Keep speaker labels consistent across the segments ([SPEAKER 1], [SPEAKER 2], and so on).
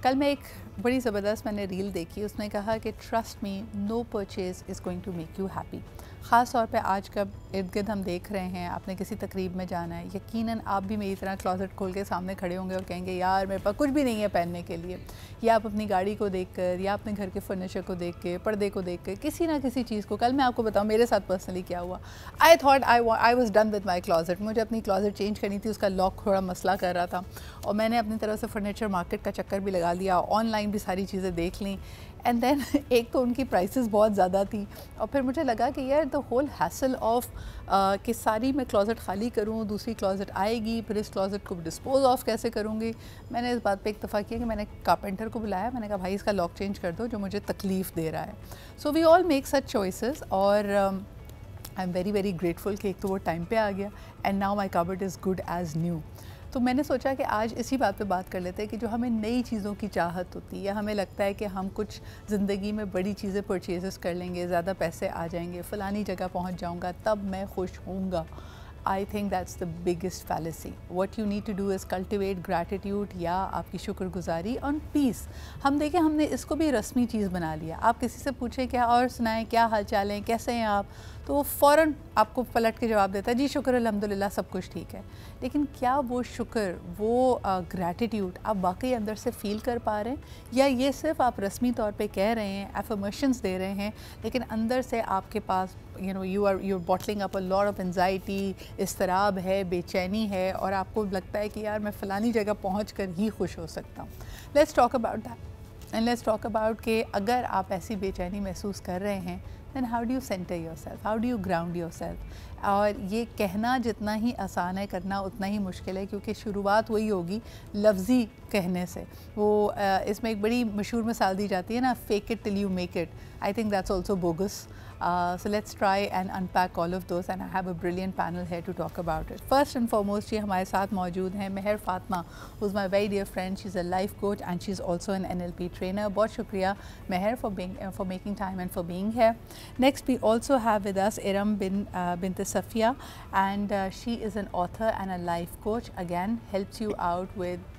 [SPEAKER 1] کل میں ایک بڑی زبردست میں نے ریل دیکھی، اس نے کہا کہ trust me no purchase is going to make you happy. خاص طور پہ آج کا ارد گرد ہم دیکھ رہے ہیں، آپ نے کسی تقریب میں جانا ہے، یقیناً آپ بھی میری طرح کلازٹ کھول کے سامنے کھڑے ہوں گے اور کہیں گے یار میرے پاس کچھ بھی نہیں ہے پہننے کے لیے. یا آپ اپنی گاڑی کو دیکھ کر، یا اپنے گھر کے فرنیچر کو دیکھ کے، پردے کو دیکھ کر، کسی نہ کسی چیز کو. کل میں آپ کو بتاؤں میرے ساتھ پرسنلی کیا ہوا. I thought I was done with my closet. مجھے اپنی کلازٹ چینج کرنی تھی، اس کا لاک تھوڑا مسئلہ کر رہا تھا، اور میں نے اپنی طرف سے فرنیچر مارکیٹ کا چکر بھی لگا لیا، آن لائن بھی ساری چیزیں دیکھ لیں. اینڈ دین ایک تو ان کی پرائسز بہت زیادہ تھی، اور پھر مجھے لگا کہ یار دا ہول ہیسل آف کہ ساری میں کلازٹ خالی کروں، دوسری کلازٹ آئے گی، پھر اس کلازٹ کو ڈسپوز آف کیسے کروں گی. میں نے اس بات پہ اکتفا کیا کہ میں نے کارپینٹر کو بلایا، میں نے کہا بھائی اس کا لاک چینج کر دو جو مجھے تکلیف دے رہا ہے. سو وی آل میک سچ چوائسیز، اور I am very very grateful کہ ایک تو وہ ٹائم پہ آ گیا، and now my cupboard is good as new. تو میں نے سوچا کہ آج اسی بات پہ بات کر لیتے ہیں کہ جو ہمیں نئی چیزوں کی چاہت ہوتی ہے، یا ہمیں لگتا ہے کہ ہم کچھ زندگی میں بڑی چیزیں پرچیزز کر لیں گے، زیادہ پیسے آ جائیں گے، فلانی جگہ پہنچ جاؤں گا تب میں خوش ہوں گا. I think that's the biggest fallacy. What you need to do is cultivate gratitude یا آپ کی شکر گزاری on peace. ہم دیکھیں ہم نے اس کو بھی رسمی چیز بنا لیا. آپ کسی سے پوچھیں کیا اور سنائیں کیا حال چال ہیں، کیسے ہیں آپ، تو وہ فوراً آپ کو پلٹ کے جواب دیتا ہے جی شکر الحمدللہ سب کچھ ٹھیک ہے. لیکن کیا وہ شکر، وہ گریٹیٹیوڈ آپ باقی اندر سے فیل کر پا رہے ہیں، یا یہ صرف آپ رسمی طور پہ کہہ رہے ہیں، ایفرمیشنز دے رہے ہیں، لیکن اندر سے آپ کے پاس you're bottling up a lot of anxiety، اضطراب ہے، بے چینی ہے، اور آپ کو لگتا ہے کہ یار میں فلانی جگہ پہنچ کر ہی خوش ہو سکتا ہوں. Let's talk about that, and let's talk about کہ اگر آپ ایسی بے چینی محسوس کر رہے ہیں then how do you center yourself, how do you ground yourself. اور یہ کہنا جتنا ہی آسان ہے کرنا اتنا ہی مشکل ہے، کیونکہ شروعات وہی ہوگی لفظی کہنے سے. وہ اس میں ایک بڑی مشہور مثال دی جاتی ہے نا، fake it till you make it. I think that's also bogus. So let's try and unpack all of those, and I have a brilliant panel here to talk about it. First and foremost یہ ہمارے ساتھ موجود ہیں مہر Fatima, who's my very dear friend. She's a life coach and she's also an NLP trainer. بہت شکریہ مہر for making time and for being here. Next we also have with us Iram bint Safiya, and she is an author and a life coach. Again helps you out with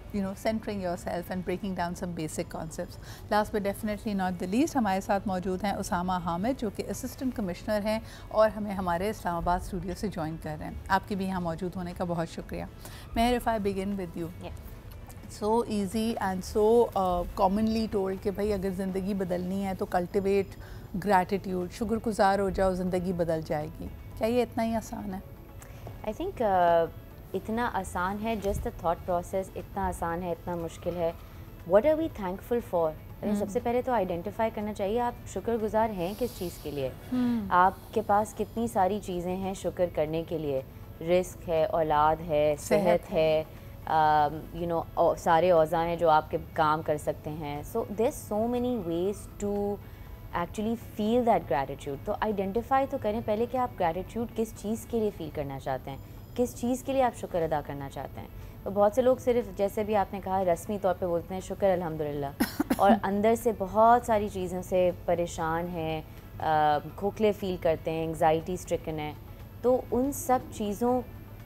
[SPEAKER 1] centering yourself and breaking down some basic concepts. Last but definitely not the least ہمارے ساتھ موجود ہیں اسامہ حامد، جو کہ assistant commissioner ہیں اور ہمیں ہمارے اسلام آباد اسٹوڈیو سے جوائن کر رہے ہیں. آپ کے بھی یہاں موجود ہونے کا بہت شکریہ. مہر, if I begin with you. So easy and so commonly told کہ بھائی اگر زندگی بدلنی ہے تو کلٹیویٹ گریٹیٹیوڈ، شکر گزار ہو جاؤ زندگی بدل جائے گی. کیا یہ اتنا ہی آسان ہے؟
[SPEAKER 2] آئی تھنک اتنا آسان ہے، جسٹ دا تھاٹ پروسیس اتنا آسان ہے، اتنا مشکل ہے. What are we thankful for? سب سے پہلے تو آئیڈینٹیفائی کرنا چاہیے آپ شکر گزار ہیں کس چیز کے لیے. آپ کے پاس کتنی ساری چیزیں ہیں شکر کرنے کے لیے. رزق ہے، اولاد ہے، صحت ہے، سارے اوضاع ہیں جو آپ کے کام کر سکتے ہیں. So there so many ways to actually feel that gratitude. تو آئیڈینٹیفائی تو کریں پہلے کہ آپ گریٹیٹیوڈ کس چیز کے لیے فیل کرنا چاہتے ہیں، کس چیز کے لیے آپ شکر ادا کرنا چاہتے ہیں. تو بہت سے لوگ صرف جیسے بھی آپ نے کہا رسمی طور پہ بولتے ہیں شکر الحمدللہ، اور اندر سے بہت ساری چیزوں سے پریشان ہیں، کھوکھلے فیل کرتے ہیں، انگزائٹی اسٹرکن ہیں. تو ان سب چیزوں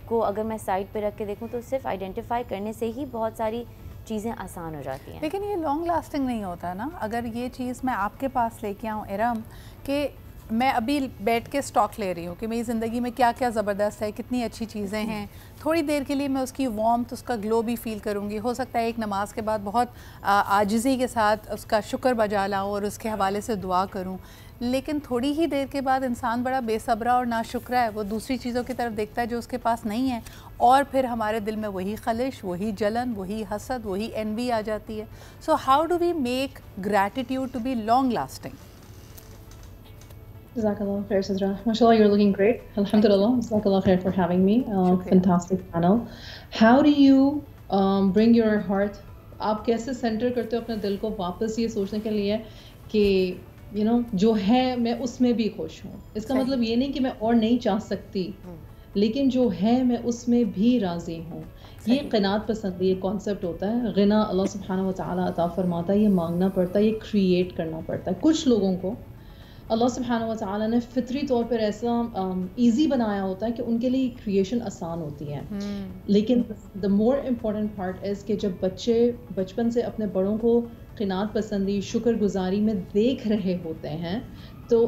[SPEAKER 2] کو اگر میں سائڈ پہ رکھ کے دیکھوں تو صرف آئیڈینٹیفائی کرنے سے ہی بہت ساری چیزیں آسان ہو جاتی ہیں.
[SPEAKER 1] لیکن یہ لانگ لاسٹنگ نہیں ہوتا نا. اگر یہ چیز میں آپ کے پاس لے کے آؤں ارم کہ میں ابھی بیٹھ کے اسٹاک لے رہی ہوں کہ میری زندگی میں کیا کیا زبردست ہے، کتنی اچھی چیزیں ہیں، تھوڑی دیر کے لیے میں اس کی وارمتھ، اس کا گلو بھی فیل کروں گی. ہو سکتا ہے ایک نماز کے بعد بہت عاجزی کے ساتھ اس کا شکر بجا لاؤں اور اس کے حوالے سے دعا کروں. لیکن تھوڑی ہی دیر کے بعد انسان بڑا بے صبرا اور ناشکرا ہے، وہ دوسری چیزوں کی طرف دیکھتا ہے جو اس کے پاس نہیں ہے، اور پھر ہمارے دل میں وہی خلش، وہی جلن، وہی حسد، وہی envy آ جاتی ہے. So how do we make gratitude to be long lasting?
[SPEAKER 3] Jazakallah khair, Sidra. MashaAllah, you're looking great. Alhamdulillah. Jazakallah khair for having me. Fantastic panel. How do you bring your heart? آپ کیسے centre کرتے ہو اپنے دل کو واپس یہ سوچنے کے لیے کہ جو ہے میں اس میں بھی خوش ہوں. اس کا مطلب یہ نہیں کہ میں اور نہیں چاہ سکتی، لیکن جو ہے میں اس میں بھی راضی ہوں. یہ قناعت پسندی یہ کانسیپٹ ہوتا ہے. غنا اللہ سبحانہ و تعالیٰ عطا فرماتا ہے، یہ مانگنا پڑتا ہے، یہ کریٹ کرنا پڑتا ہے. کچھ لوگوں کو اللہ سبحانہ و تعالیٰ نے فطری طور پر ایسا ایزی بنایا ہوتا ہے کہ ان کے لیے کریشن آسان ہوتی ہے. لیکن دا مور امپورٹنٹ پارٹ از کہ جب بچے بچپن سے اپنے بڑوں کو قناعت پسندی شکر گزاری میں دیکھ رہے ہوتے ہیں تو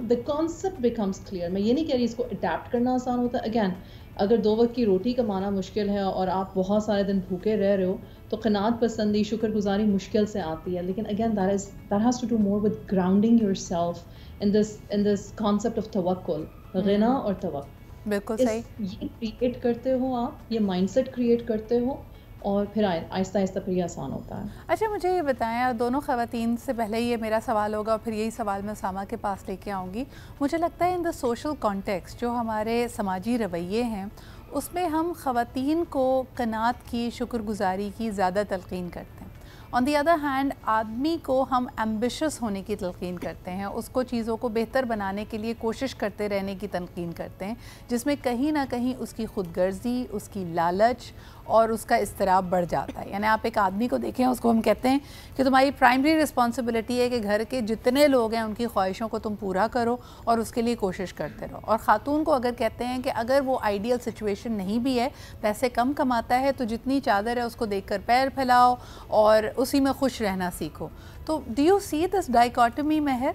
[SPEAKER 3] دا کانسیپٹ بیکمس کلیئر. میں یہ نہیں کہہ رہی اس کو اڈیپٹ کرنا آسان ہوتا ہے. اگین اگر 2 وقت کی روٹی کمانا مشکل ہے اور آپ بہت سارے دن بھوکے رہ رہے ہو تو قناعت پسندی شکر گزاری مشکل سے آتی ہے. لیکن again that has to do more with grounding yourself in this concept of توکل, غنا اور توکل.
[SPEAKER 1] بالکل صحیح.
[SPEAKER 3] یہ کریٹ کرتے ہو آپ, یہ مائنڈ سیٹ کریٹ کرتے ہو اور پھر آہستہ آہستہ پھر یہ آسان ہوتا ہے.
[SPEAKER 1] اچھا مجھے یہ بتائیں, دونوں خواتین سے پہلے یہ میرا سوال ہوگا اور پھر یہی سوال میں اسامہ کے پاس لے کے آؤں گی. مجھے لگتا ہے ان دا سوشل کانٹیکسٹ جو ہمارے سماجی رویے ہیں اس میں ہم خواتین کو قناعت کی شکر گزاری کی زیادہ تلقین کرتے ہیں. آن دی ادر ہینڈ آدمی کو ہم ایمبیشس ہونے کی تلقین کرتے ہیں, اس کو چیزوں کو بہتر بنانے کے لیے کوشش کرتے رہنے کی تلقین کرتے ہیں, جس میں کہیں نہ کہیں اس کی خود غرضی, اس کی لالچ اور اس کا اضطراب بڑھ جاتا ہے. یعنی آپ ایک آدمی کو دیکھیں, اس کو ہم کہتے ہیں کہ تمہاری پرائمری رسپانسبلٹی ہے کہ گھر کے جتنے لوگ ہیں ان کی خواہشوں کو تم پورا کرو اور اس کے لیے کوشش کرتے رہو. اور خاتون کو اگر کہتے ہیں کہ اگر وہ آئیڈیل سچویشن نہیں بھی ہے, پیسے کم کماتا ہے, تو جتنی چادر ہے اس کو دیکھ کر پیر پھیلاؤ اور اسی میں خوش رہنا سیکھو. تو do you see this dichotomy Mehr?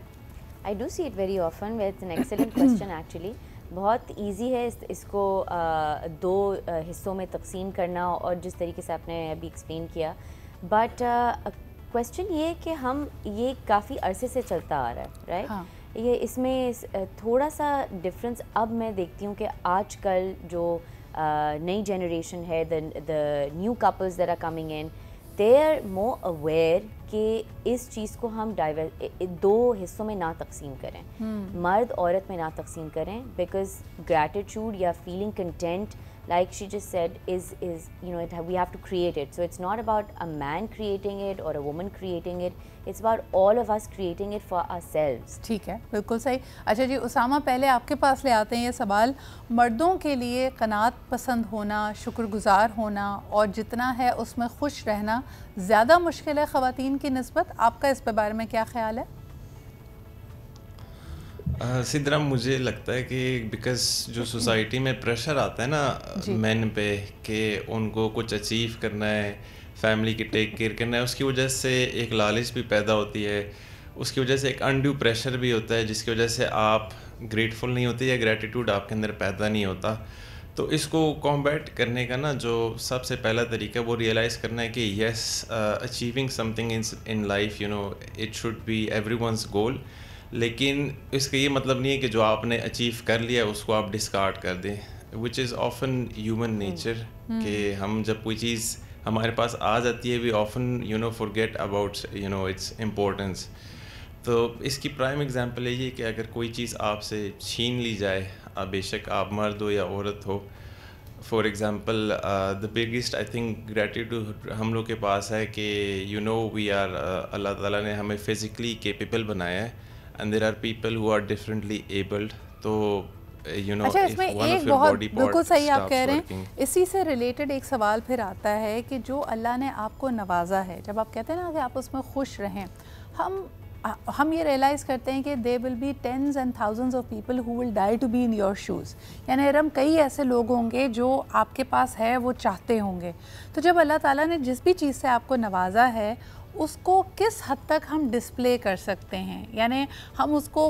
[SPEAKER 2] I do see it very often. It's an excellent question actually. بہت ایزی ہے اس کو 2 حصوں میں تقسیم کرنا اور جس طریقے سے آپ نے ابھی ایکسپلین کیا. بٹ کویسچن یہ کہ ہم یہ کافی عرصے سے چلتا آ رہا ہے رائٹ. یہ اس میں تھوڑا سا ڈفرینس اب میں دیکھتی ہوں کہ آج کل جو نئی جنریشن ہے, the new couples that are coming in, they are more aware کہ اس چیز کو ہم 2 حصوں میں نہ تقسیم کریں, مرد عورت میں نہ تقسیم کریں. بیکاز gratitude یا feeling content like she just said is you know we have to create it. So it's not about a man creating it or a woman creating it, it's about all of us creating it for ourselves.
[SPEAKER 1] ٹھیک ہے, بالکل صحیح. اچھا جی اسامہ, پہلے آپ کے پاس لے آتے ہیں یہ سوال. مردوں کے لیے قناعت پسند ہونا, شکر گزار ہونا اور جتنا ہے اس میں خوش رہنا زیادہ مشکل ہے خواتین کی نسبت. آپ کا اس پہ بارے میں کیا خیال ہے؟
[SPEAKER 4] سدرا, مجھے لگتا ہے کہ بیکاز جو سوسائٹی میں پریشر آتا ہے نا مین پہ کہ ان کو کچھ اچیو کرنا ہے, فیملی کی ٹیک کیئر کرنا ہے, اس کی وجہ سے ایک لالچ بھی پیدا ہوتی ہے, اس کی وجہ سے ایک انڈیو پریشر بھی ہوتا ہے جس کی وجہ سے آپ گریٹفل نہیں ہوتے یا گریٹیٹیوڈ آپ کے اندر پیدا نہیں ہوتا. تو اس کو کمبیٹ کرنے کا نا جو سب سے پہلا طریقہ وہ ریئلائز کرنا ہے کہ yes, achieving something in life, you know, it should be everyone's goal. لیکن اس کا یہ مطلب نہیں ہے کہ جو آپ نے اچیو کر لیا اس کو آپ ڈسکارڈ کر دیں, وچ از آفن ہیومن نیچر. کہ ہم جب کوئی چیز ہمارے پاس آ جاتی ہے we often you know forget about you know its importance. تو اس کی پرائم ایگزامپل یہی ہے کہ اگر کوئی چیز آپ سے چھین لی جائے, بے شک آپ مرد ہو یا عورت ہو. For example the biggest I think gratitude ہم لوگ کے پاس ہے کہ یو نو وی آر, اللہ تعالیٰ نے ہمیں فزیکلی کیپیبل بنایا ہے and there are people who are differently abled. تو you know,
[SPEAKER 1] اچھا اس میں ایک بہت بالکل صحیح آپ کہہ رہے ہیں. اسی سے ریلیٹڈ ایک سوال پھر آتا ہے کہ جو اللہ نے آپ کو نوازا ہے, جب آپ کہتے ہیں نا کہ آپ اس میں خوش رہیں, ہم یہ ریئلائز کرتے ہیں کہ there will be tens and thousands of people who will die to be in your shoes. یعنی ارم کئی ایسے لوگ ہوں گے جو آپ کے پاس ہے وہ چاہتے ہوں گے. تو جب اللہ تعالیٰ نے جس بھی چیز سے آپ کو نوازا ہے اس کو کس حد تک ہم ڈسپلے کر سکتے ہیں؟ یعنی ہم اس کو,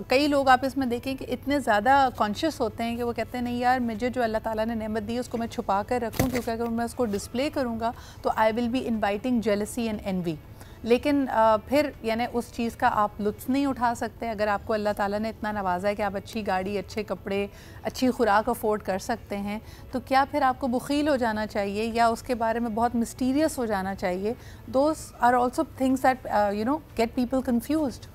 [SPEAKER 1] کئی لوگ آپ اس میں دیکھیں کہ اتنے زیادہ کانشیس ہوتے ہیں کہ وہ کہتے ہیں نہیں یار مجھے جو اللہ تعالیٰ نے نعمت دی ہے اس کو میں چھپا کر رکھوں, کیونکہ اگر میں اس کو ڈسپلے کروں گا تو I will be inviting jealousy and envy. لیکن پھر یعنی اس چیز کا آپ لطف نہیں اٹھا سکتے. اگر آپ کو اللہ تعالیٰ نے اتنا نوازا ہے کہ آپ اچھی گاڑی, اچھے کپڑے, اچھی خوراک افورڈ کر سکتے ہیں, تو کیا پھر آپ کو بخیل ہو جانا چاہیے یا اس کے بارے میں بہت مسٹیریس ہو جانا چاہیے؟ Those are also things that you know get people confused.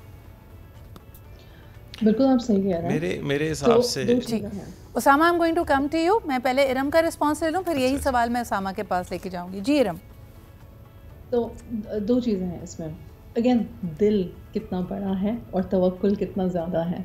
[SPEAKER 3] بالکل آپ صحیح کہہ رہے ہیں.
[SPEAKER 4] میرے حساب سے
[SPEAKER 1] Osama, I am going to come to you. میں پہلے ارم کا رسپانس لے لوں, پھر یہی سوال میں اسامہ کے پاس لے کے جاؤں گی. جی ارم.
[SPEAKER 3] تو 2 چیزیں ہیں اس میں. اگین دل کتنا بڑا ہے اور توکل کتنا زیادہ ہے.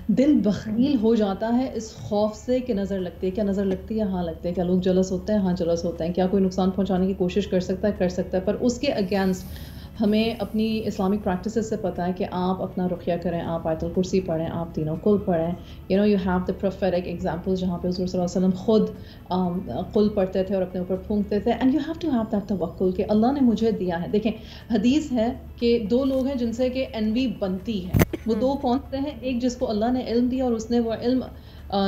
[SPEAKER 3] دل بخیل ہو جاتا ہے اس خوف سے کہ نظر لگتی ہے. کیا نظر لگتی ہے؟ ہاں لگتے ہیں. کیا لوگ جلس ہوتے ہیں؟ ہاں جلس ہوتے ہیں. کیا کوئی نقصان پہنچانے کی کوشش کر سکتا ہے؟ کر سکتا ہے. پر اس کے اگینسٹ ہمیں اپنی اسلامک پریکٹسز سے پتہ ہے کہ آپ اپنا رقیہ کریں, آپ آیت الکرسی پڑھیں, آپ تینوں کل پڑھیں. You have the prophetic example جہاں پہ حضور صلی اللہ علیہ وسلم خود قل پڑھتے تھے اور اپنے اوپر پھونکتے تھے. And you have to have that توکل کہ اللہ نے مجھے دیا ہے. دیکھیں حدیث ہے کہ 2 لوگ ہیں جن سے کہ انوی بنتی ہے. وہ 2 کون سے ہیں؟ ایک جس کو اللہ نے علم دیا اور اس نے وہ علم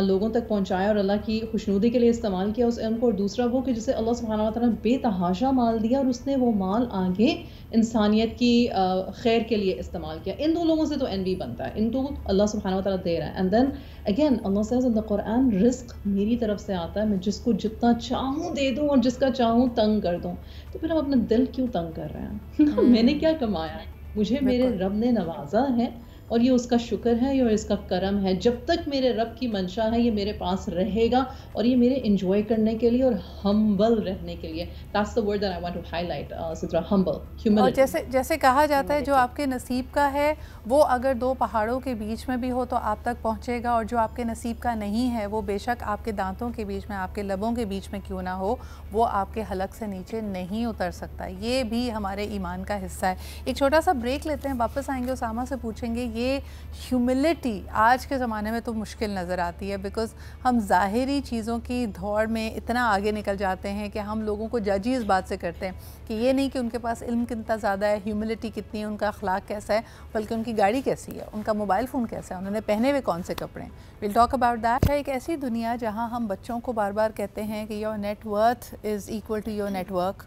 [SPEAKER 3] لوگوں تک پہنچایا اور اللہ کی خوشنودی کے لیے استعمال کیا اس علم کو, اور دوسرا وہ کہ جسے اللہ سبحانہ و تعالیٰ نے بے تحاشا مال دیا اور اس نے وہ مال آگے انسانیت کی خیر کے لیے استعمال کیا. ان 2 لوگوں سے تو envy بنتا ہے, ان تو اللہ سبحانہ و تعالیٰ دے رہا ہے. And then again Allah says in the Quran, رزق میری طرف سے آتا ہے, میں جس کو جتنا چاہوں دے دوں اور جس کا چاہوں تنگ کر دوں. تو پھر ہم اپنا دل کیوں تنگ کر رہے ہیں؟ میں نے کیا کمایا ہے؟ مجھے میرے رب نے نوازا ہے اور یہ اس کا شکر ہے اور اس کا کرم ہے. جب تک میرے رب کی منشا ہے یہ میرے پاس رہے گا اور یہ میرے انجوائے کرنے کے لیے اور ہمبل رہنے کے لیے. That's the word that I want to highlight, Sidra, humble, humility.
[SPEAKER 1] اور جیسے کہا جاتا ہے جو آپ کے نصیب کا ہے وہ اگر 2 پہاڑوں کے بیچ میں بھی ہو تو آپ تک پہنچے گا, اور جو آپ کے نصیب کا نہیں ہے وہ بے شک آپ کے دانتوں کے بیچ میں, آپ کے لبوں کے بیچ میں کیوں نہ ہو, وہ آپ کے حلق سے نیچے نہیں اتر سکتا. یہ بھی ہمارے ایمان کا حصہ ہے. ایک چھوٹا سا بریک لیتے ہیں, واپس آئیں گے, اسامہ سے پوچھیں گے یہ ہیوملٹی آج کے زمانے میں تو مشکل نظر آتی ہے بیکاز ہم ظاہری چیزوں کی دوڑ میں اتنا آگے نکل جاتے ہیں کہ ہم لوگوں کو جج ہی اس بات سے کرتے ہیں کہ یہ نہیں کہ ان کے پاس علم کتنا زیادہ ہے, ہیوملٹی کتنی ہے, ان کا اخلاق کیسا ہے, بلکہ ان کی گاڑی کیسی ہے, ان کا موبائل فون کیسا ہے, انہوں نے پہنے ہوئے کون سے کپڑے ہیں. We'll talk about that. ایک ایسی دنیا جہاں ہم بچوں کو بار بار کہتے ہیں کہ your net worth is equal to your network.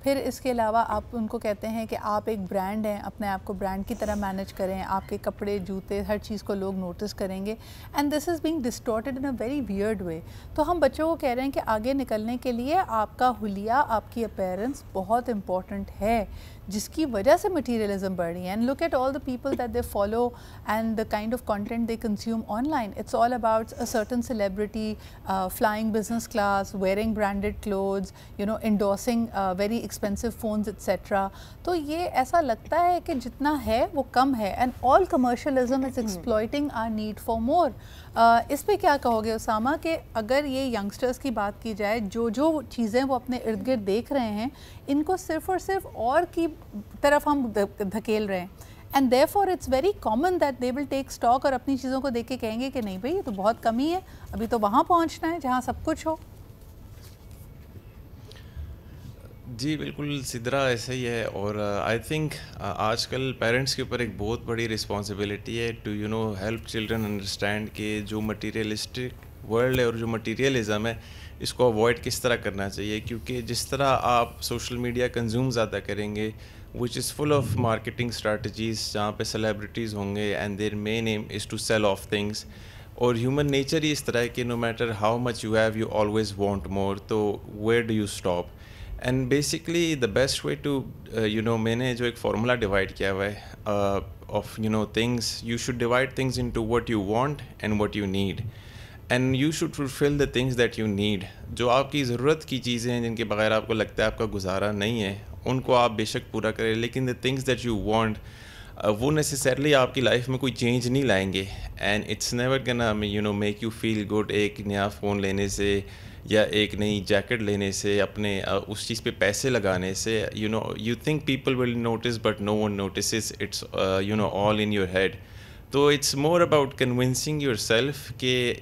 [SPEAKER 1] پھر اس کے علاوہ آپ ان کو کہتے ہیں کہ آپ ایک برانڈ ہیں, اپنے آپ کو برانڈ کی طرح مینیج کریں, آپ کے کپڑے جوتے ہر چیز کو لوگ نوٹس کریں گے. And this is being distorted in a very weird way. تو ہم بچوں کو کہہ رہے ہیں کہ آگے نکلنے کے لیے آپ کا حلیہ, آپ کی اپیرنس بہت امپورٹنٹ ہے, جس کی وجہ سے مٹیریلزم بڑھ رہی ہے. And look at all the people that they follow and the kind of content they consume online. It's all about a certain celebrity flying business class, wearing branded clothes, endorsing very expensive phones etcetera. تو یہ ایسا لگتا ہے کہ جتنا ہے وہ کم ہے. And all commercialism is exploiting our need for more. اس پہ کیا کہو گے اسامہ کہ اگر یہ ینگسٹرز کی بات کی جائے, جو چیزیں وہ اپنے ارد گرد دیکھ رہے ہیں ان کو صرف اور صرف اور کی طرف ہم دھکیل رہے ہیں, and therefore it's very common that they will take stock اور اپنی چیزوں کو دیکھ کے کہیں گے کہ نہیں بھائی یہ تو بہت کمی ہے, ابھی تو وہاں پہنچنا ہے جہاں سب کچھ ہو.
[SPEAKER 4] جی بالکل سدرا ایسا ہی ہے. اور آئی تھنک آج کل پیرنٹس کے اوپر ایک بہت بڑی رسپانسبلٹی ہے ٹو ہیلپ چلڈرن انڈرسٹینڈ کہ جو مٹیریلسٹک ورلڈ ہے اور جو مٹیریلزم ہے اس کو اوائڈ کس طرح کرنا چاہیے. کیونکہ جس طرح آپ سوشل میڈیا کنزیوم زیادہ کریں گے which is full of marketing strategies, جہاں پہ سیلیبریٹیز ہوں گے and their main aim is to sell of things. اور ہیومن نیچر ہی اس طرح ہے کہ no matter how much you have you always want more. تو where do you stop? And basically the best way to میں نے جو ایک فارمولا ڈیوائڈ کیا ہوا ہے of things, you should divide things in to what you want and what you need, and you should fulfil the things that you need. جو آپ کی ضرورت کی چیزیں ہیں جن کے بغیر آپ کو لگتا ہے آپ کا گزارا نہیں ہے, ان کو آپ بے شک پورا کریں. لیکن دا تھنگس دیٹ یو وانٹ وہ نیسسرلی آپ کی لائف میں کوئی چینج نہیں لائیں گے, اینڈ اٹس نیور گنا میک یو فیل گڈ. ایک نیا فون لینے سے یا ایک نئی جیکٹ لینے سے, اپنے اس چیز پہ پیسے لگانے سے, you think people will notice but no one notices. It's all in your head. تو it's more about convincing yourself کہ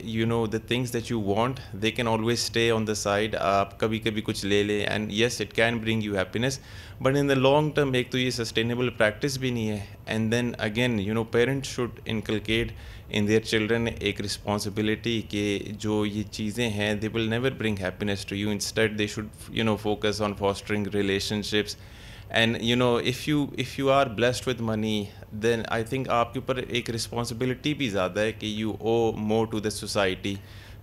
[SPEAKER 4] the things that you want they can always stay on the side. آپ کبھی کبھی کچھ لے لیں and yes it can bring you happiness, but in the long term ایک تو یہ سسٹینیبل پریکٹس بھی نہیں ہے. And then again parents should inculcate in their children ایک رسپانسبلٹی کہ جو یہ چیزیں ہیں they will never bring happiness to you. Instead they should focus on fostering relationships. And if you are blessed with money then I think آپ کے اوپر ایک رسپانسبلٹی بھی زیادہ ہے کہ you owe more to the society.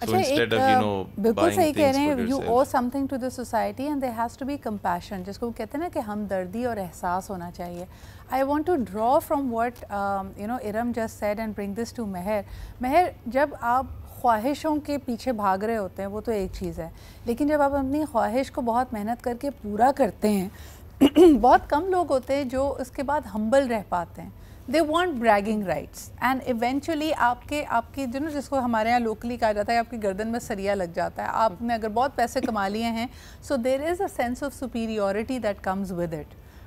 [SPEAKER 4] So instead of
[SPEAKER 1] بالکل صحیح کہہ رہے ہیں, you owe something to the society and there has to be compassion, جس کو کہتے ہیں نا کہ ہمدردی اور احساس ہونا چاہیے. I want to draw from what Iram just said and bring this to Meher. Meher, جب آپ خواہشوں کے پیچھے بھاگ رہے ہوتے ہیں وہ تو ایک چیز ہے, لیکن جب آپ اپنی خواہش کو بہت محنت کر کے پورا کرتے ہیں, بہت کم لوگ ہوتے ہیں جو اس کے بعد ہمبل رہ پاتے ہیں. They want bragging rights and eventually آپ کی جس کو ہمارے یہاں لوکلی کہا جاتا ہے آپ کی گردن میں سریا لگ جاتا ہے. آپ نے اگر بہت پیسے کما لیے ہیں, so there is a sense of superiority that comes with it.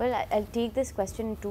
[SPEAKER 2] Well, I'll take this question in two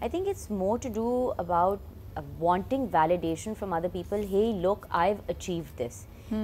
[SPEAKER 2] I think it's more to do about wanting validation from other people. Hey, look, I've achieved this.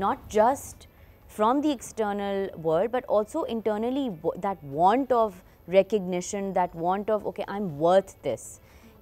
[SPEAKER 2] not just from the external world but also internally, that want of recognition, that want of okay, I'm worth this.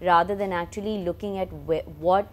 [SPEAKER 2] rather than actually looking at what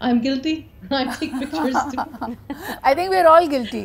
[SPEAKER 3] I'm guilty. I take pictures too.
[SPEAKER 1] I think we're all guilty.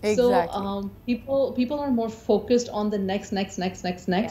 [SPEAKER 1] Exactly.
[SPEAKER 3] So people are more focused on the next. Yeah.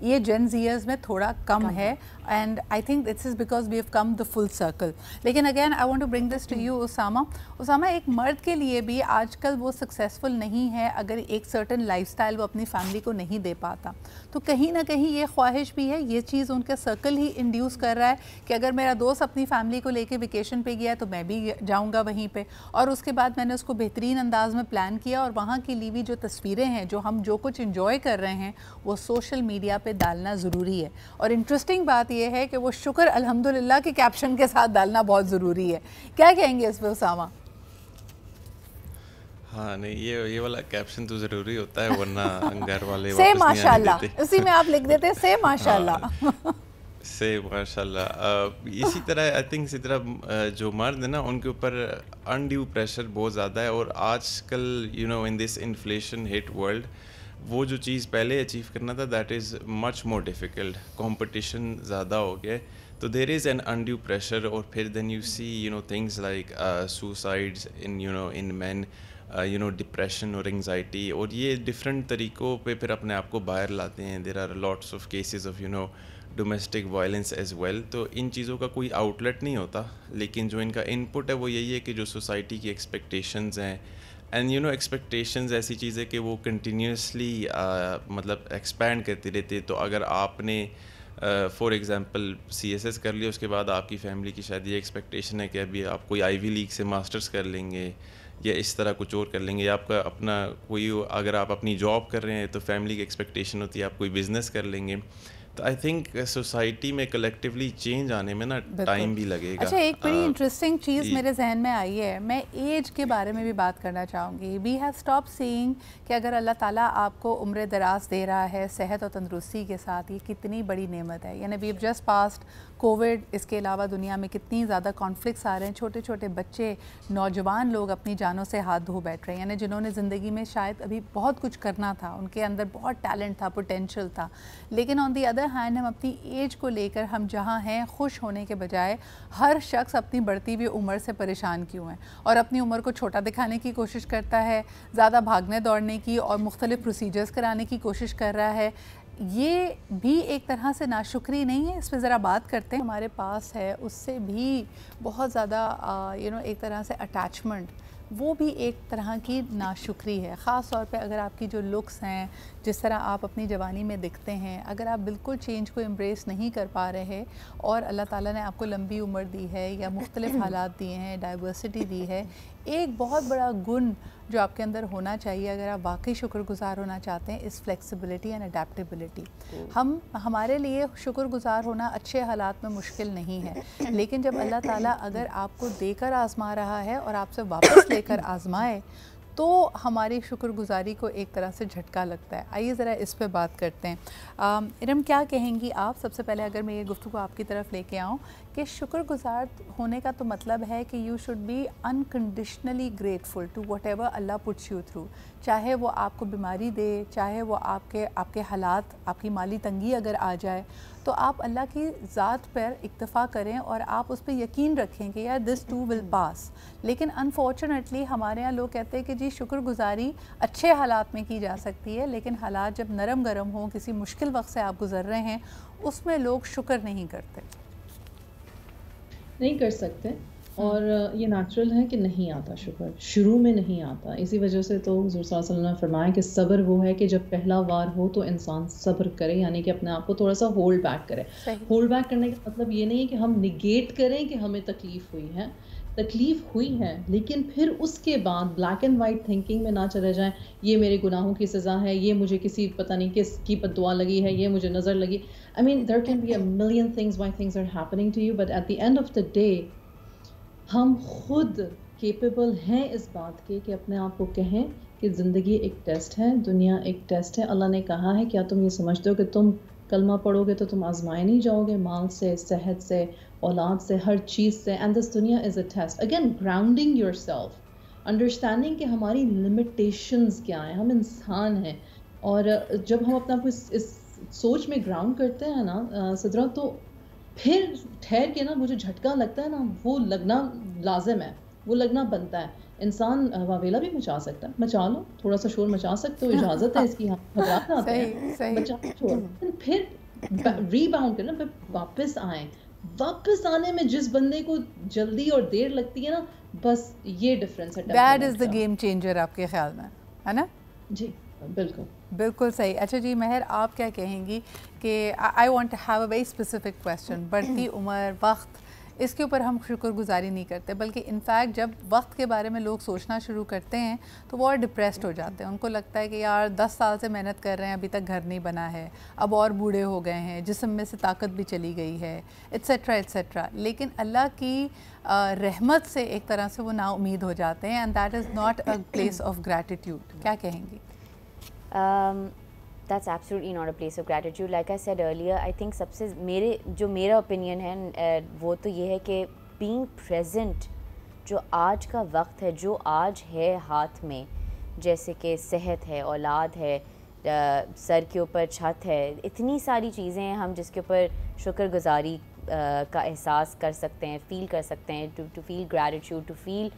[SPEAKER 1] یہ جن زیئرز میں تھوڑا کم ہے, and I think this is because we have come the full circle. لیکن again I want to bring this to you Osama, ایک مرد کے لیے بھی آج کل وہ سکسیزفل نہیں ہے اگر ایک سرٹن لائف اسٹائل وہ اپنی فیملی کو نہیں دے پاتا, تو کہیں نہ کہیں یہ خواہش بھی ہے, یہ چیز ان کا سرکل ہی انڈیوس کر رہا ہے کہ اگر میرا دوست اپنی فیملی کو لے کے ویکیشن پہ گیا ہے تو میں بھی جاؤں گا وہیں پہ, اور اس کے بعد میں نے اس کو بہترین انداز میں پلان کیا اور وہاں کی لی ہوئی جو تصویریں ہیں, جو ہم جو کچھ انجوائے کر رہے ہیں, وہ سوشل میڈیا پہ ڈالنا ضروری ہے. اور انٹرسٹنگ بات یہ ہے کہ وہ شکر الحمدللہ کے کیپشن کے ساتھ ڈالنا بہت ضروری ہے. کیا کہیں گے اس پہ اسامہ؟
[SPEAKER 4] ہاں نہیں, یہ والا کیپشن تو ضروری ہوتا ہے, ورنہ گھر والے
[SPEAKER 1] سے ماشاء اللہ اسی میں آپ لکھ دیتے سے ماشاء اللہ
[SPEAKER 4] سے ماشاء اللہ. اسی طرح آئی تھنک اسی طرح جو مرد ہیں نا ان کے اوپر انڈیو پریشر بہت زیادہ ہے, اور آج کل you know in this inflation hit world وہ جو چیز پہلے اچیو کرنا تھا that is much more difficult. Competition زیادہ ہو گیا, تو there is an undue pressure. اور پھر then you see you know things like suicides in you know in men, you know depression اور انگزائٹی, اور یہ ڈفرینٹ طریقوں پہ پھر اپنے آپ کو باہر لاتے ہیں. There are lots of cases of you know domestic violence as well. تو ان چیزوں کا کوئی آؤٹ لیٹ نہیں ہوتا, لیکن جو ان کا ان پٹ ہے وہ یہی ہے کہ جو سوسائٹی کی ایکسپیکٹیشنز ہیں, اینڈ یو نو ایکسپیکٹیشنز ایسی چیز ہے کہ وہ کنٹینیوسلی مطلب ایکسپینڈ کرتی رہتی ہے. تو اگر آپ نے for example C S S کر لیا, اس کے بعد آپ کی فیملی کی شاید یہ ایکسپیکٹیشن ہے کہ ابھی آپ کوئی آئی وی لیگ سے ماسٹرز کر لیں گے یا اس طرح کچھ اور کر لیں گے, یا آپ کا اپنا کوئی اگر آپ اپنی جاب کر رہے ہیں تو فیملی کی ایکسپیکٹیشن ہوتی ہے آپ کوئی بزنس کر لیں گے. تو آئی تھنک سوسائٹی میں کلیکٹیولی چینج آنے میں نا ٹائم بھی لگے گا.
[SPEAKER 1] اچھا, ایک بڑی انٹرسٹنگ چیز میرے ذہن میں آئی ہے, میں ایج کے بارے میں بھی بات کرنا چاہوں گی. وی ہیو اسٹاپ سیئنگ کہ اگر اللہ تعالیٰ آپ کو عمر دراز دے رہا ہے صحت اور تندرستی کے ساتھ, یہ کتنی بڑی نعمت ہے. یعنی we have just passed COVID, اس کے علاوہ دنیا میں کتنی زیادہ کانفلکٹس آ رہے ہیں, چھوٹے چھوٹے بچے, نوجوان لوگ اپنی جانوں سے ہاتھ دھو بیٹھ رہے ہیں, یعنی جنہوں نے زندگی میں شاید ابھی بہت کچھ کرنا تھا, ان کے اندر بہت ٹیلنٹ تھا, پوٹینشیل تھا, لیکن آن دی ادر ہینڈ ہم اپنی ایج کو لے کر ہم جہاں ہیں خوش ہونے کے بجائے ہر شخص اپنی بڑھتی ہوئی عمر سے پریشان کیوں ہے, اور اپنی عمر کو چھوٹا دکھانے کی کوشش کرتا ہے, زیادہ بھاگنے دوڑنے کی اور مختلف پروسیجرز کرانے کی کوشش کر رہا ہے. یہ بھی ایک طرح سے ناشکری نہیں ہے؟ اس پہ ذرا بات کرتے ہیں. ہمارے پاس ہے اس سے بھی بہت زیادہ یو نو ایک طرح سے اٹیچمنٹ, وہ بھی ایک طرح کی ناشکری ہے. خاص طور پہ اگر آپ کی جو لکس ہیں, جس طرح آپ اپنی جوانی میں دکھتے ہیں, اگر آپ بالکل چینج کو امبریس نہیں کر پا رہے, اور اللہ تعالیٰ نے آپ کو لمبی عمر دی ہے یا مختلف حالات دیے ہیں, ڈائیورسٹی دی ہے, ایک بہت بڑا گن جو آپ کے اندر ہونا چاہیے اگر آپ واقعی شکر گزار ہونا چاہتے ہیں, اس فلیکسیبلٹی اینڈ اڈیپٹیبلٹی. ہمارے لیے شکر گزار ہونا اچھے حالات میں مشکل نہیں ہے, لیکن جب اللہ تعالیٰ اگر آپ کو دے کر آزما رہا ہے اور آپ سے واپس لے کر آزمائے, تو ہماری شکر گزاری کو ایک طرح سے جھٹکا لگتا ہے. آئیے ذرا اس پہ بات کرتے ہیں. ارم, کیا کہیں گی آپ؟ سب سے پہلے اگر میں یہ گفتگو آپ کی طرف لے کے آؤں کہ شکر گزار ہونے کا تو مطلب ہے کہ you should be unconditionally grateful to whatever Allah puts you through, چاہے وہ آپ کو بیماری دے, چاہے وہ آپ کے حالات, آپ کی مالی تنگی اگر آ جائے, تو آپ اللہ کی ذات پر اکتفا کریں اور آپ اس پہ یقین رکھیں کہ یار دس ٹو ول پاس. لیکن انفارچونیٹلی ہمارے یہاں لوگ کہتے ہیں کہ جی شکر گزاری اچھے حالات میں کی جا سکتی ہے, لیکن حالات جب نرم گرم ہوں, کسی مشکل وقت سے آپ گزر رہے ہیں, اس میں لوگ شکر نہیں کرتے.
[SPEAKER 3] نہیں کر سکتے, اور یہ نیچرل ہے کہ نہیں آتا شکر, شروع میں نہیں آتا. اسی وجہ سے تو حضور صلی اللہ علیہ وسلم نے فرمایا کہ صبر وہ ہے کہ جب پہلا وار ہو تو انسان صبر کرے, یعنی کہ اپنے آپ کو تھوڑا سا ہولڈ بیک کرے. ہولڈ بیک کرنے کا مطلب یہ نہیں ہے کہ ہم نگیٹ کریں کہ ہمیں تکلیف ہوئی ہے, تکلیف ہوئی ہے, لیکن پھر اس کے بعد بلیک اینڈ وائٹ تھنکنگ میں نہ چلے جائیں, یہ میرے گناہوں کی سزا ہے, یہ مجھے کسی پتہ نہیں کس کی بددعا لگی ہے, یہ مجھے نظر لگی. I mean there can be a million things why things are happening to you, but at the end of the day ہم خود کیپیبل ہیں اس بات کے کہ اپنے آپ کو کہیں کہ زندگی ایک ٹیسٹ ہے, دنیا ایک ٹیسٹ ہے. اللہ نے کہا ہے کیا تم یہ سمجھتے ہو کہ تم کلمہ پڑھو گے تو تم آزمائے نہیں جاؤ گے, مال سے, صحت سے, اولاد سے, ہر چیز سے. اینڈ دس دنیا is a test. Again grounding yourself, understanding کہ ہماری لمیٹیشنز کیا ہیں, ہم انسان ہیں. اور جب ہم اپنا اس سوچ میں گراؤنڈ کرتے ہیں نا صدرہ, تو پھر ٹھہر کے نا وہ جو جھٹکا لگتا ہے نا, وہ لگنا لازم ہے, وہ لگنا بنتا ہے. انسان واویلا بھی مچا سکتا ہے, مچا لو, تھوڑا سا شور مچا سکتے ہو, اجازت ہے اس کی, گھبراہٹ آتے ہیں, بچا شور, پھر ری باؤنڈ کرنا, پھر واپس آئیں. واپس آنے میں جس بندے کو جلدی اور دیر لگتی ہے نا, بس یہ ڈفرینس ہے.
[SPEAKER 1] That is the game changer آپ کے خیال میں, ہے نا؟
[SPEAKER 3] جی بالکل
[SPEAKER 1] بالکل صحیح. اچھا جی مہر, آپ کیا کہیں گی کہ I want to have a very specific question. بڑھتی عمر, وقت, اس کے اوپر ہم شکر گزاری نہیں کرتے, بلکہ انفیکٹ جب وقت کے بارے میں لوگ سوچنا شروع کرتے ہیں تو وہ اور ڈپریسڈ ہو جاتے ہیں. ان کو لگتا ہے کہ یار 10 سال سے محنت کر رہے ہیں, ابھی تک گھر نہیں بنا ہے, اب اور بوڑھے ہو گئے ہیں, جسم میں سے طاقت بھی چلی گئی ہے, ایٹسیٹرا ایٹسیٹرا. لیکن اللہ کی رحمت سے ایک طرح سے وہ نا امید ہو جاتے ہیں, and that is not a place of gratitude. کیا کہیں گی؟
[SPEAKER 2] That's absolutely not a place of gratitude. Like I said earlier, I think سب سے میرا opinion ہے وہ تو یہ ہے کہ being present, جو آج کا وقت ہے, جو آج ہے ہاتھ میں, جیسے کہ صحت ہے, اولاد ہے, سر کے اوپر چھت ہے, اتنی ساری چیزیں ہیں ہم جس کے اوپر شکر گزاری کا احساس کر سکتے ہیں, فیل کر سکتے ہیں, to feel gratitude, to feel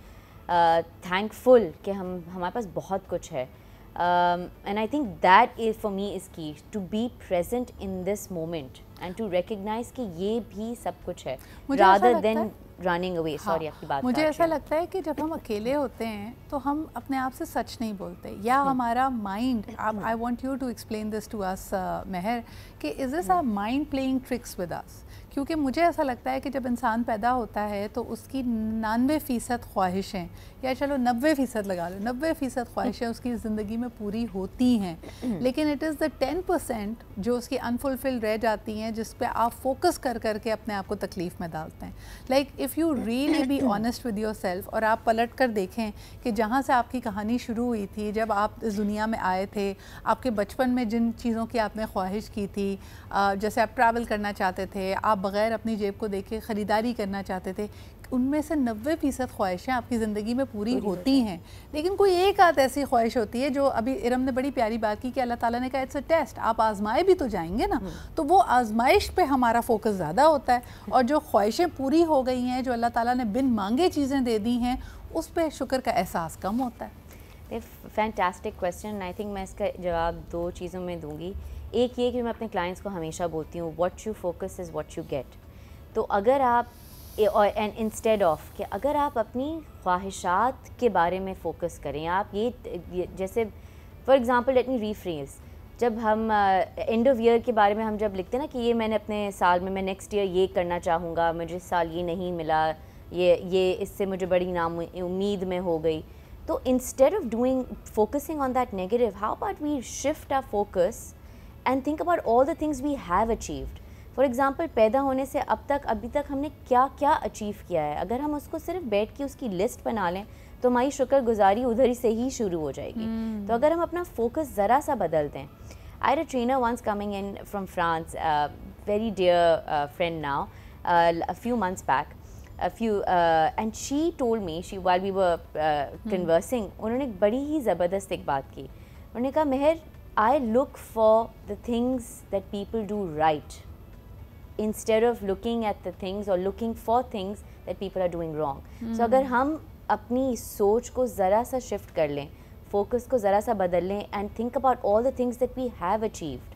[SPEAKER 2] thankful کہ ہمارے پاس بہت کچھ ہے. And I think that is for me is key, to be present in this moment and to recognize کہ یہ بھی سب کچھ ہے rather than running away. Sorry آپ کی بات.
[SPEAKER 1] مجھے ایسا لگتا ہے کہ جب ہم اکیلے ہوتے ہیں تو ہم اپنے آپ سے سچ نہیں بولتے, یا ہمارا mind, I want you to explain this to us مہر, کہ is this our mind playing tricks with us? کیونکہ مجھے ایسا لگتا ہے کہ جب انسان پیدا ہوتا ہے تو اس کی 99% خواہشیں, یا چلو 90% لگا لو, 90% خواہشیں اس کی زندگی میں پوری ہوتی ہیں, لیکن اٹ از دا 10% جو اس کی انفلفلڈ رہ جاتی ہیں, جس پہ آپ فوکس کر کے اپنے آپ کو تکلیف میں ڈالتے ہیں. Like if you really be honest with yourself, اور آپ پلٹ کر دیکھیں کہ جہاں سے آپ کی کہانی شروع ہوئی تھی, جب آپ اس دنیا میں آئے تھے, آپ کے بچپن میں جن چیزوں کی آپ نے خواہش کی تھی, جیسے آپ ٹریول کرنا چاہتے تھے, آپ بغیر اپنی جیب کو دیکھے خریداری کرنا چاہتے تھے, ان میں سے 90% خواہشیں آپ کی زندگی میں پوری ہوتی ہیں, لیکن کوئی ایک آدھ ایسی خواہش ہوتی ہے جو ابھی ارم نے بڑی پیاری بات کی کہ اللہ تعالیٰ نے کہا اٹس اے ٹیسٹ, آپ آزمائے بھی تو جائیں گے نا, تو وہ آزمائش پہ ہمارا فوکس زیادہ ہوتا ہے, اور جو خواہشیں پوری ہو گئی ہیں, جو اللہ تعالیٰ نے بن مانگے چیزیں دے دی ہیں, اس پہ شکر کا احساس کم ہوتا ہے.
[SPEAKER 2] Fantastic question. آئی تھنک میں اس کا جواب 2 چیزوں میں دوں گی. ایک یہ کہ میں اپنے کلائنٹس کو ہمیشہ بولتی ہوں what you focus is what you get. تو اگر آپ اینڈ انسٹیڈ آف کہ اگر آپ اپنی خواہشات کے بارے میں فوکس کریں, آپ یہ جیسے for example let me rephrase, جب ہم اینڈ آف ایئر کے بارے میں ہم جب لکھتے ہیں نا کہ یہ میں نے اپنے سال میں نیکسٹ ایئر یہ کرنا چاہوں گا, مجھے اس سال یہ نہیں ملا, یہ اس سے مجھے بڑی نا امید میں ہو گئی, تو instead of doing focusing on that negative, how about we shift our focus and think about all the things we have achieved. For example ابھی تک ہم نے کیا کیا اچیو کیا ہے, اگر ہم اس کو صرف بیٹھ کے اس کی لسٹ بنا لیں تو ہماری شکر گزاری ادھر ہی سے ہی شروع ہو جائے گی. تو اگر ہم اپنا فوکس ذرا سا بدل دیں. I had a trainer once coming in from France, very dear friend now, a few months back, and she told me, while we were conversing, انہوں نے بڑی ہی زبردست ایک بات کی. انہوں نے کہا مہر, I look for the things that people do right instead of looking at the things or looking for things that people are doing wrong. So اگر ہم اپنی سوچ کو ذرا سا شفٹ کر لیں, فوکس کو ذرا سا بدل لیں, and think about all the things that we have achieved,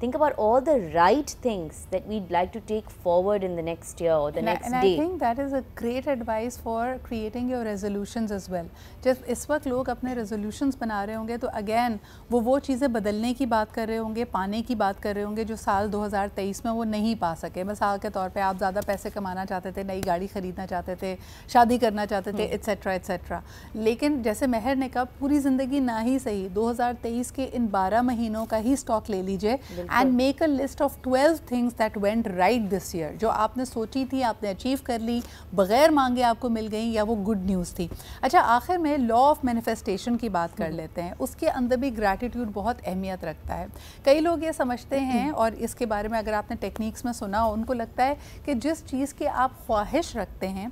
[SPEAKER 2] think about all the right things that we'd like to take forward in the next year or the next day.
[SPEAKER 1] And I think that is a great advice for creating your resolutions as well. جب اس وقت لوگ اپنے resolutions بنا رہے ہوں گے تو again وہ چیزیں بدلنے کی بات کر رہے ہوں گے, پانے کی بات کر رہے ہوں گے جو سال 2023 میں وہ نہیں پا سکے. مثال کے طور پہ آپ زیادہ پیسے کمانا چاہتے تھے, نئی گاڑی خریدنا چاہتے تھے, شادی کرنا چاہتے تھے, ایٹسیٹرا ایٹسیٹرا. لیکن جیسے مہر نے کہا, پوری زندگی نہ ہی صحیح 2023 کے ان 12 مہینوں کا ہی اسٹاک لے لیجئے and make a list of 12 things that went right this year, جو آپ نے سوچی تھی, آپ نے اچیو کر لی, بغیر مانگے آپ کو مل گئیں, یا وہ گڈ نیوز تھی. اچھا, آخر میں لا آف مینیفیسٹیشن کی بات کر لیتے ہیں. اس کے اندر بھی گریٹیٹیوڈ بہت اہمیت رکھتا ہے. کئی لوگ یہ سمجھتے ہیں, اور اس کے بارے میں اگر آپ نے ٹیکنیکس میں سنا ہو, ان کو لگتا ہے کہ جس چیز کی آپ خواہش رکھتے ہیں,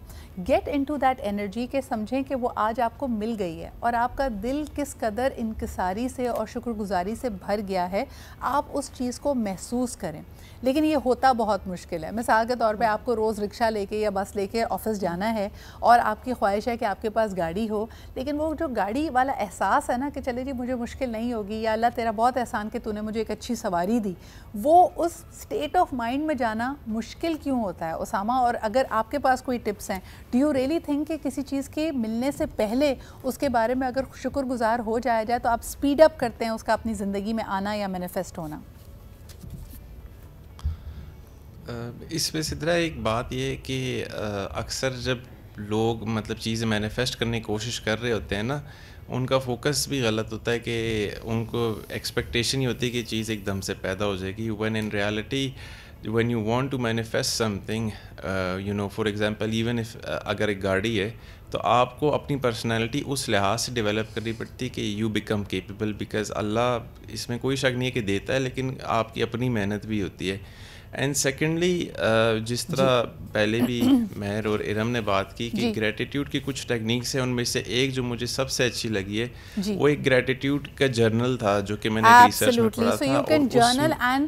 [SPEAKER 1] get into that energy, کہ سمجھیں کہ وہ آج آپ کو مل گئی ہے, اور آپ کا دل کس قدر انکساری سے اور شکر گزاری سے بھر گیا ہے, آپ اس چیز چیز کو محسوس کریں. لیکن یہ ہوتا بہت مشکل ہے. مثال کے طور پہ آپ کو روز رکشہ لے کے یا بس لے کے آفس جانا ہے اور آپ کی خواہش ہے کہ آپ کے پاس گاڑی ہو, لیکن وہ جو گاڑی والا احساس ہے نا کہ چلے جی مجھے مشکل نہیں ہوگی, یا اللہ تیرا بہت احسان کہ تو نے مجھے ایک اچھی سواری دی, وہ اس اسٹیٹ آف مائنڈ میں جانا مشکل کیوں ہوتا ہے اسامہ؟ اور اگر آپ کے پاس کوئی ٹپس ہیں, ڈو یو ریئلی تھنک کہ کسی چیز کے ملنے سے پہلے اس کے بارے میں اگر شکر گزار ہو جایا جائے تو آپ اسپیڈ اپ کرتے ہیں اس کا اپنی زندگی میں آنا یا مینیفیسٹ ہونا؟
[SPEAKER 4] اس پہ سدرا ایک بات یہ ہے کہ اکثر جب لوگ مطلب چیزیں مینیفیسٹ کرنے کی کوشش کر رہے ہوتے ہیں نا, ان کا فوکس بھی غلط ہوتا ہے کہ ان کو ایکسپیکٹیشن ہی ہوتی ہے کہ چیز ایک دم سے پیدا ہو جائے گی, when in reality when you want to manifest something for example even if اگر ایک گاڑی ہے تو آپ کو اپنی پرسنالٹی اس لحاظ سے ڈیولپ کرنی پڑتی ہے کہ یو بیکم کیپیبل, بیکاز اللہ اس میں کوئی شک نہیں ہے کہ دیتا ہے, لیکن آپ کی اپنی محنت بھی ہوتی ہے. اینڈ سیکنڈلی جس طرح پہلے بھی مہر اور ارم نے بات کی کہ گریٹیٹیوڈ کی کچھ ٹیکنیکس ہیں, ان میں سے ایک جو مجھے سب سے اچھی لگی ہے وہ ایک گریٹیٹیوڈ کا جرنل تھا جو کہ میں نے ریسرچ میں پڑھا تھا.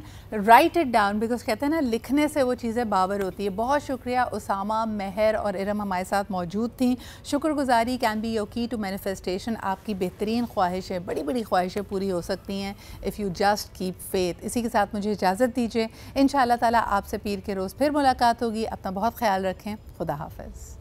[SPEAKER 1] رائٹ اٹ ڈاؤن, بیکاز کہتے ہیں نا لکھنے سے وہ چیزیں باور ہوتی ہے. بہت شکریہ اسامہ, مہر اور ارم ہمارے ساتھ موجود تھیں. شکر گزاری کین بی یور کی ٹو مینیفیسٹیشن. آپ کی بہترین خواہشیں, بڑی بڑی خواہشیں پوری ہو سکتی ہیں if you just keep faith. اسی کے ساتھ مجھے اجازت دیجیے, انشاءاللہ تعالیٰ آپ سے پیر کے روز پھر ملاقات ہوگی. اپنا بہت خیال رکھیں. خدا حافظ.